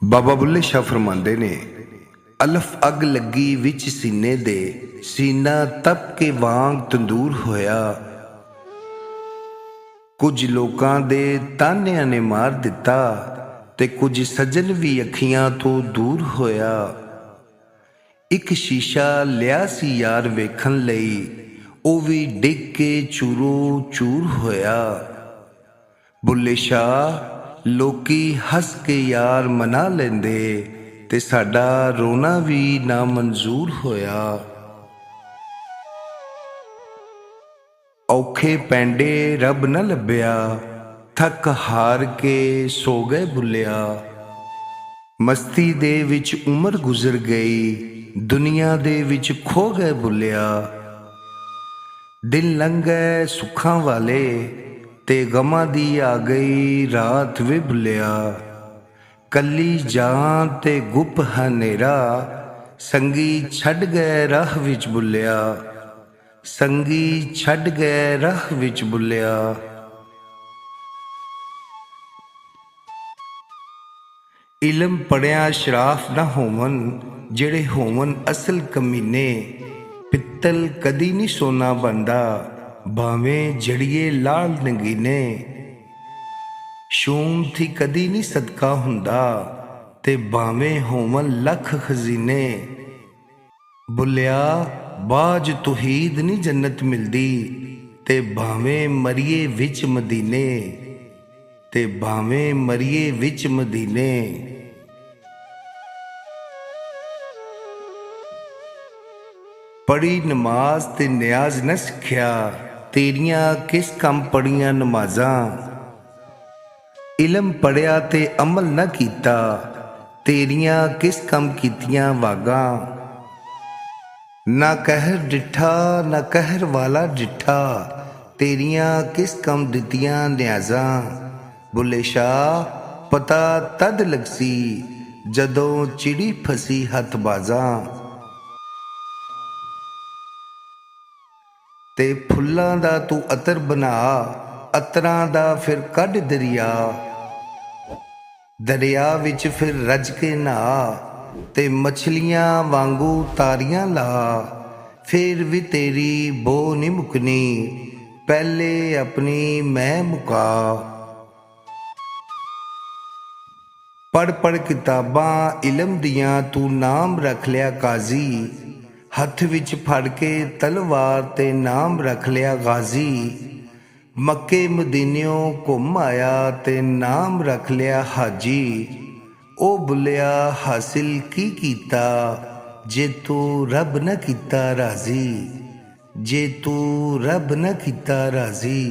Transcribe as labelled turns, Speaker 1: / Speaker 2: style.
Speaker 1: बाबा बुल्ले शाह फरमाते ने, अलफ अग लगी विच सीने दे, सीना तप के वांग तंदूर होया। कुछ लोकां दे तानियां ने मार दिता, ते कुछ सजन भी अखियां तो दूर होया। एक शीशा लिया सी यार वेखन लई, ओ भी डिग के चूरो चूर होया। बुल्ले शाह लोकी हस के यार मना लेंदे, ते साडा रोना भी ना मंजूर होया। औखे पैंडे रब न लभ्या, थक हार के सो गए बुल्लिया। मस्ती दे विच उमर गुजर गई, दुनिया दे विच खो गए बुल्लिया। दिन लंघ गए सुखां वाले, ते गमां दी आ गई रात वे बुल्लिया। कली जान ते गुप हनेरा, संगी छड़ गए राह विच बुल्लिया। संगी छड़ गए राह विच बुल्लिया। इलम पढ़िया शराफ न होवन, जेड़े होवन असल कमीने। पित्तल कदी नहीं सोना बनदा, भावें जड़िए लाल नगीने। शूम थी कदी नहीं सदका हुंदा, ते भावें होवन लख खजीने। बुल्लिया बाज तुहीद नहीं जन्नत मिलदी, ते भावें मरिए विच मदीने। ते भावें मरिए विच मदीने। पढ़ी नमाज ते न्याज न सिखिया, तेरियां किस कम पढ़ियां नमाजां। इलम पढ़िया ते अमल न कीता, तेरियां किस कम कीतियां वागां। ना कहर डिठा ना कहर वाला डिठा, तेरियां किस कम दितियां न्याजां। बुल्ले शाह पता तद लगसी, जदों चिड़ी फसी हथ बाजां। ते फुल्लां दा तू अतर बना, अतरां दा फिर कढ दरिया। दरिया विच फिर रज के नहा, ते मछलियां वांगू तारियां ला। फिर भी तेरी बो नहीं मुकनी, पहले अपनी मैं मुका। पढ़ पढ़ किताबां इलम दियां तू नाम रख लिया काजी। हथ विच फड़ के तलवार ते नाम रख लिया गाजी। मक्के मदीनियों घुम आया, ते नाम रख लिया हाजी। ओ बुल्लिया हासिल की कीता, जे तू रब न कीता राजी। जे तू रब न कीता राजी।